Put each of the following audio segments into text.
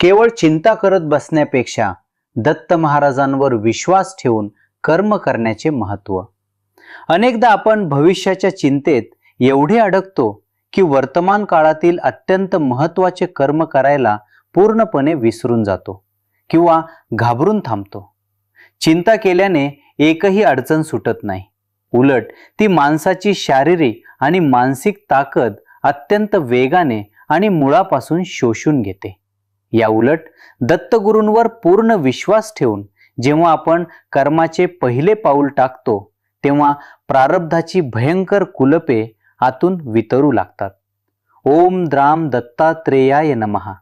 केवळ चिंता करत बसण्यापेक्षा दत्त महाराजांवर विश्वास ठेवून कर्म करण्याचे महत्त्व. अनेकदा आपण भविष्याच्या चिंतेत एवढे अडकतो की वर्तमान काळातील अत्यंत महत्त्वाचे कर्म करायला पूर्णपणे विसरून जातो किंवा घाबरून थांबतो. चिंता केल्याने एकही अडचण सुटत नाही. उलट ती माणसाची शारीरिक आणि मानसिक ताकद अत्यंत वेगाने आणि मुळापासून शोषून घेते. या उलट दत्तगुरूंवर पूर्ण विश्वास ठेवून जेव्हा आपण कर्माचे पहिले पाऊल टाकतो तेव्हा प्रारब्धाची भयंकर कुलपे आतून वितरू लागतात. ओम द्राम दत्तात्रेयाय नमः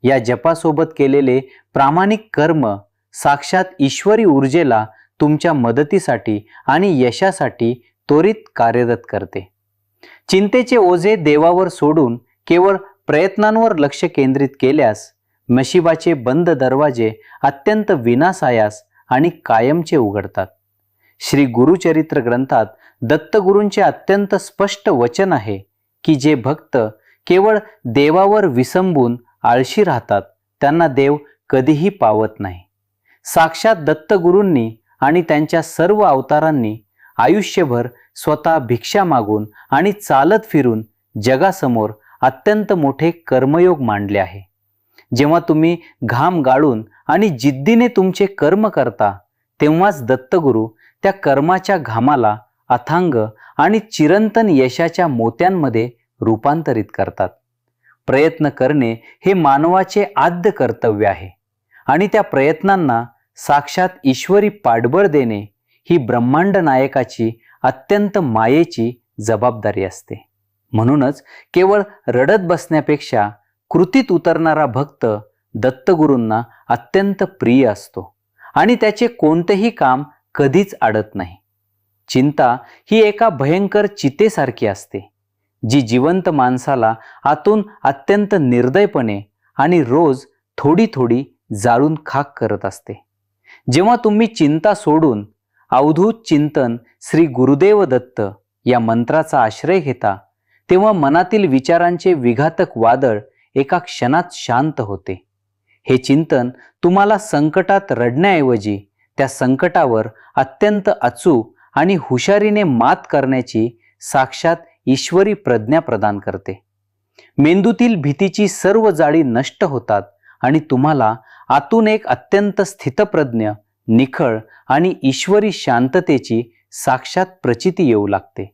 या जपासोबत केलेले प्रामाणिक कर्म साक्षात ईश्वरी ऊर्जेला तुमच्या मदतीसाठी आणि यशासाठी त्वरित कार्यरत करते. चिंतेचे ओझे देवावर सोडून केवळ प्रयत्नांवर लक्ष केंद्रित केल्यास नशिबाचे बंद दरवाजे अत्यंत विनासायास आणि कायमचे उघडतात. श्री गुरुचरित्र ग्रंथात दत्तगुरूंचे अत्यंत स्पष्ट वचन आहे की जे भक्त केवळ देवावर विसंबून आळशी राहतात त्यांना देव कधीही पावत नाही. साक्षात दत्तगुरूंनी आणि त्यांच्या सर्व अवतारांनी आयुष्यभर स्वतः भिक्षा मागून आणि चालत फिरून जगासमोर अत्यंत मोठे कर्मयोग मांडले आहे. जेव्हा तुम्ही घाम गाळून आणि जिद्दीने तुमचे कर्म करता तेव्हाच दत्तगुरू त्या कर्माच्या घामाला अथांग आणि चिरंतन यशाच्या मोत्यांमध्ये रूपांतरित करतात. प्रयत्न करणे हे मानवाचे आद्य कर्तव्य आहे आणि त्या प्रयत्नांना साक्षात ईश्वरी पाठबळ देणे ही ब्रह्मांड नायकाची अत्यंत मायेची जबाबदारी असते. म्हणूनच केवळ रडत बसण्यापेक्षा कृतीत उतरणारा भक्त दत्तगुरूंना अत्यंत प्रिय असतो आणि त्याचे कोणतेही काम कधीच अडत नाही. चिंता ही एका भयंकर चितेसारखी असते जी जिवंत माणसाला आतून अत्यंत निर्दयपणे आणि रोज थोडी थोडी जाळून खाक करत असते. जेव्हा तुम्ही चिंता सोडून अवधूत चिंतन श्री गुरुदेव दत्त या मंत्राचा आश्रय घेता तेव्हा मनातील विचारांचे विघातक वादळ एका क्षणात शांत होते. हे चिंतन तुम्हाला संकटात रडण्याऐवजी त्या संकटावर अत्यंत अचूक आणि हुशारीने मात करण्याची साक्षात ईश्वरी प्रज्ञा प्रदान करते. मेंदूतील भीतीची सर्व जाळी नष्ट होतात आणि तुम्हाला आतून एक अत्यंत स्थितप्रज्ञ, निखळ आणि ईश्वरी शांततेची साक्षात प्रचिती येऊ लागते.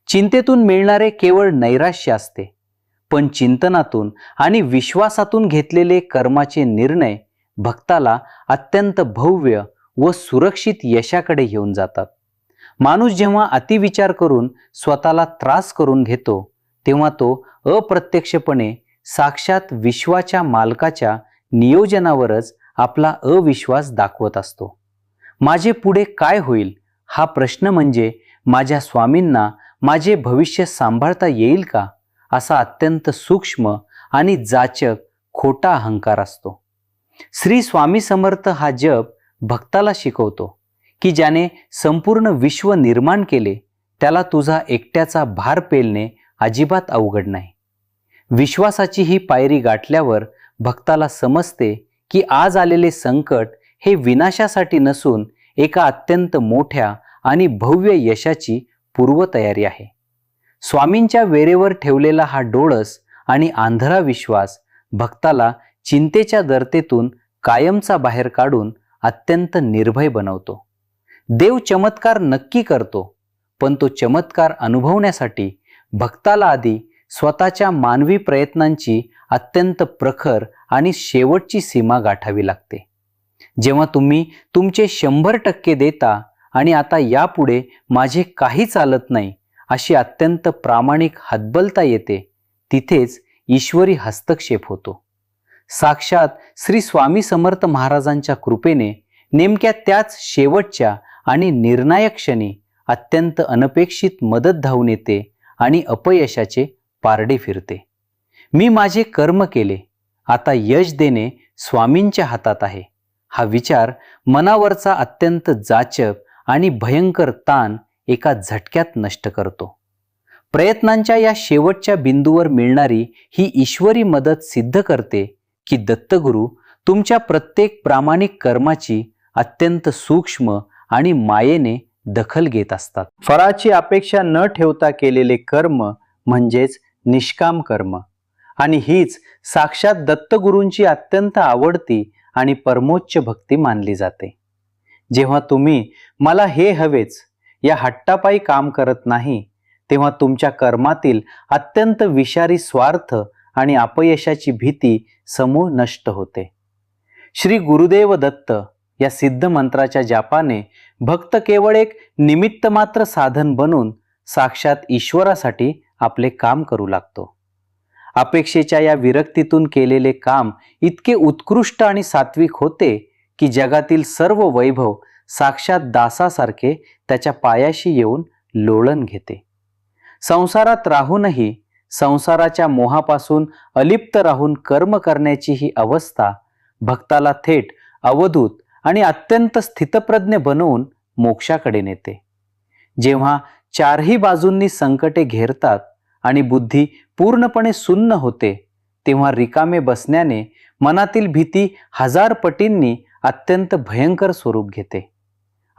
चिंतेतून मिळणारे केवळ नैराश्य असते, पण चिंतनातून आणि विश्वासातून घेतलेले कर्माचे निर्णय भक्ताला अत्यंत भव्य व सुरक्षित यशाकडे घेऊन जातात. माणूस जेव्हा अतिविचार करून स्वतःला त्रास करून घेतो तेव्हा तो अप्रत्यक्षपणे साक्षात विश्वाच्या मालकाच्या नियोजनावरच आपला अविश्वास दाखवत असतो. माझे पुढे काय होईल हा प्रश्न म्हणजे माझ्या स्वामींना माझे भविष्य सांभाळता येईल का असा अत्यंत सूक्ष्म आणि जाचक खोटा अहंकार असतो. श्री स्वामी समर्थ हा जप भक्ताला शिकवतो की ज्याने संपूर्ण विश्व निर्माण केले त्याला तुझा एकट्याचा भार पेलणे अजिबात अवघड नाही. विश्वासाची ही पायरी गाठल्यावर भक्ताला समजते की आज आलेले संकट हे विनाशासाठी नसून एका अत्यंत मोठ्या आणि भव्य यशाची पूर्वतयारी आहे. स्वामींच्या वेरेवर ठेवलेला हा डोळस आणि आंधळा विश्वास भक्ताला चिंतेच्या गर्तेतून कायमचा बाहेर काढून अत्यंत निर्भय बनवतो. देव चमत्कार नक्की करतो, पण तो चमत्कार अनुभवण्यासाठी भक्ताला आधी स्वतःच्या मानवी प्रयत्नांची अत्यंत प्रखर आणि शेवटची सीमा गाठावी लागते. जेव्हा तुम्ही तुमचे 100% देता आणि आता यापुढे माझे काही चालत नाही अशी अत्यंत प्रामाणिक हतबलता येते, तिथेच ईश्वरी हस्तक्षेप होतो. साक्षात श्री स्वामी समर्थ महाराजांच्या कृपेने नेमक्या त्याच शेवटच्या आणि निर्णायक क्षणी अत्यंत अनपेक्षित मदत धावून येते आणि अपयशाचे पारडे फिरते. मी माझे कर्म केले, आता यश देणे स्वामींच्या हातात आहे हा विचार मनावरचा अत्यंत जाचक आणि भयंकर ताण एका झटक्यात नष्ट करतो. प्रयत्नांच्या या शेवटच्या बिंदूवर मिळणारी ही ईश्वरी मदत सिद्ध करते की दत्तगुरू तुमच्या प्रत्येक प्रामाणिक कर्माची अत्यंत सूक्ष्म आणि मायेने दखल घेत असतात. फळाची अपेक्षा न ठेवता केलेले कर्म म्हणजेच निष्काम कर्म, आणि हीच साक्षात दत्तगुरूंची अत्यंत आवडती आणि परमोच्च भक्ती मानली जाते. जेव्हा तुम्ही मला हे हवेच या हट्टापायी काम करत नाही, तेव्हा तुमच्या कर्मातील अत्यंत विषारी स्वार्थ आणि अपयशाची भीती समूळ नष्ट होते. श्री गुरुदेव दत्त या सिद्ध मंत्राच्या जापाने भक्त केवळ एक निमित्त मात्र साधन बनून साक्षात ईश्वरासाठी आपले काम करू लागतो. अपेक्षेच्या या विरक्तीतून केलेले काम इतके उत्कृष्ट आणि सात्विक होते की जगातील सर्व वैभव साक्षात दासासारखे त्याच्या पायाशी येऊन लोळण घेते. संसारात राहूनही संसाराच्या मोहापासून अलिप्त राहून कर्म करण्याची ही अवस्था भक्ताला थेट अवधूत आणि अत्यंत स्थितप्रज्ञ बनवून मोक्षाकडे नेते. जेव्हा चारही बाजूंनी संकटे घेरतात आणि बुद्धी पूर्णपणे सुन्न होते, तेव्हा रिकामे बसण्याने मनातील भीती 1000 पटींनी अत्यंत भयंकर स्वरूप घेते.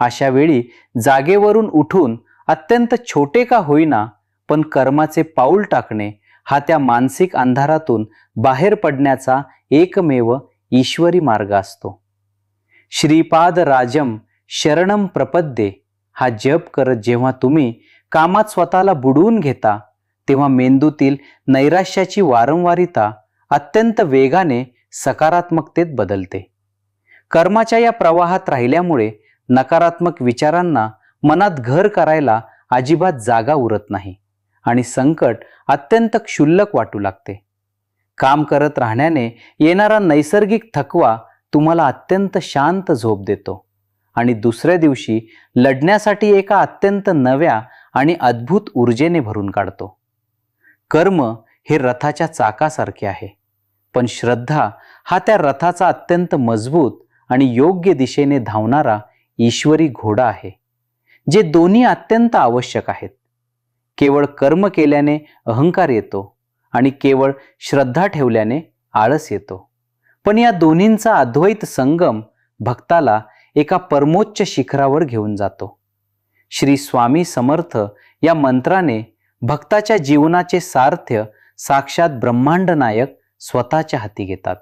अशा वेळी जागेवरून उठून अत्यंत छोटे का होईना पण कर्माचे पाऊल टाकणे हा त्या मानसिक अंधारातून बाहेर पडण्याचा एकमेव ईश्वरी मार्ग असतो. श्रीपाद राजम शरणम प्रपद्ये हा जप करत जेव्हा तुम्ही कामात स्वतःला बुडवून घेता, तेव्हा मेंदूतील नैराश्याची वारंवारिता अत्यंत वेगाने सकारात्मकतेत बदलते. कर्माच्या या प्रवाहात राहिल्यामुळे नकारात्मक विचारांना मनात घर करायला अजिबात जागा उरत नाही आणि संकट अत्यंत क्षुल्लक वाटू लागते. काम करत राहण्याने येणारा नैसर्गिक थकवा तुम्हाला अत्यंत शांत झोप देतो आणि दुसऱ्या दिवशी लढण्यासाठी एका अत्यंत नव्या आणि अद्भुत ऊर्जेने भरून काढतो. कर्म हे रथाच्या चाकासारखे आहे, पण श्रद्धा हा त्या रथाचा अत्यंत मजबूत आणि योग्य दिशेने धावणारा ईश्वरी घोडा आहे, जे दोन्ही अत्यंत आवश्यक आहेत. केवळ कर्म केल्याने अहंकार येतो आणि केवळ श्रद्धा ठेवल्याने आळस येतो, पण या दोन्हींचा अद्वैत संगम भक्ताला एका परमोच्च शिखरावर घेऊन जातो. श्री स्वामी समर्थ या मंत्राने भक्ताच्या जीवनाचे सार्थ साक्षात ब्रह्मांड नायक स्वतःच्या हाती घेतात.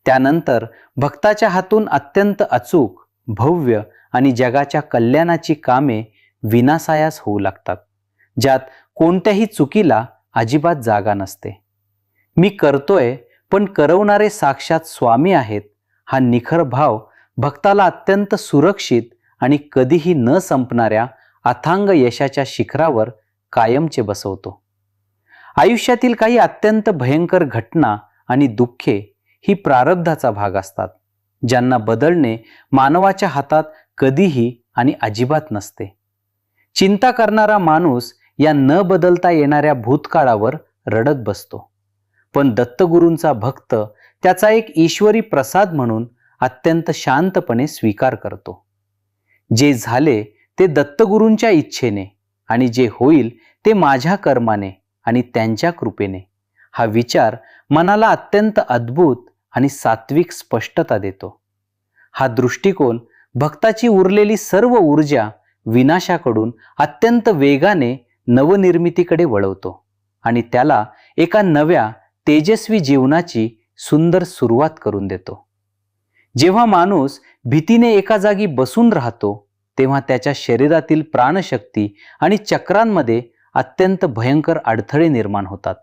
त्यानंतर भक्ताच्या हातून अत्यंत अचूक, भव्य आणि जगाच्या कल्याणाची कामे विनासायास होऊ लागतात, ज्यात कोणत्याही चुकीला अजिबात जागा नसते. मी करतोय पण करवणारे साक्षात स्वामी आहेत हा निखर भाव भक्ताला अत्यंत सुरक्षित आणि कधीही न संपणाऱ्या अथांग यशाच्या शिखरावर कायमचे बसवतो. आयुष्यातील काही अत्यंत भयंकर घटना आणि दुःखे ही प्रारब्धाचा भाग असतात, ज्यांना बदलणे मानवाच्या हातात कधीही आणि अजिबात नसते. चिंता करणारा माणूस या न बदलता येणाऱ्या भूतकाळावर रडत बसतो, पण दत्तगुरूंचा भक्त त्याचा एक ईश्वरी प्रसाद म्हणून अत्यंत शांतपणे स्वीकार करतो. जे झाले ते दत्तगुरूंच्या इच्छेने आणि जे होईल ते माझ्या कर्माने आणि त्यांच्या कृपेने हा विचार मनाला अत्यंत अद्भुत आणि सात्विक स्पष्टता देतो. हा दृष्टिकोन भक्ताची उरलेली सर्व ऊर्जा विनाशाकडून अत्यंत वेगाने नवनिर्मितीकडे वळवतो आणि त्याला एका नव्या तेजस्वी जीवनाची सुंदर सुरुवात करून देतो. जेव्हा माणूस भीतीने एका जागी बसून राहतो, तेव्हा त्याच्या शरीरातील प्राणशक्ती आणि चक्रांमध्ये अत्यंत भयंकर अडथळे निर्माण होतात.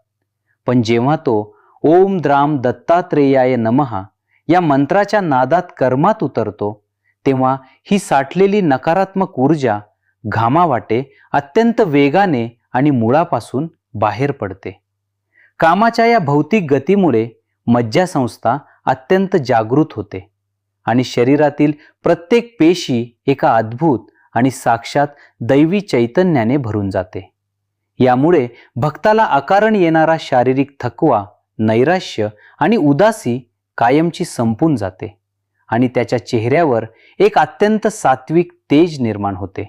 पण जेव्हा तो ओम द्राम दत्तात्रेयाय नमः या मंत्राच्या नादात कर्मात उतरतो, तेव्हा ही साठलेली नकारात्मक ऊर्जा घामावाटे अत्यंत वेगाने आणि मुळापासून बाहेर पडते. कामाच्या या भौतिक गतीमुळे मज्जासंस्था अत्यंत जागृत होते आणि शरीरातील प्रत्येक पेशी एका अद्भुत आणि साक्षात दैवी चैतन्याने भरून जाते. यामुळे भक्ताला अकारण येणारा शारीरिक थकवा, नैराश्य आणि उदासी कायमची संपून जाते आणि त्याच्या चेहऱ्यावर एक अत्यंत सात्विक तेज निर्माण होते.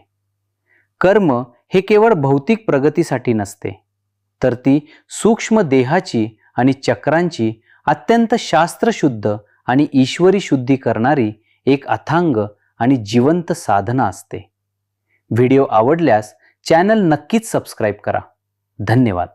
कर्म हे केवळ भौतिक प्रगतीसाठी नसते, तर ती सूक्ष्म देहाची आणि चक्रांची अत्यंत शास्त्रशुद्ध आणि ईश्वरी शुद्धी करणारी एक अथांग आणि जिवंत साधना असते. व्हिडिओ आवडल्यास चॅनल नक्कीच सबस्क्राईब करा. धन्यवाद.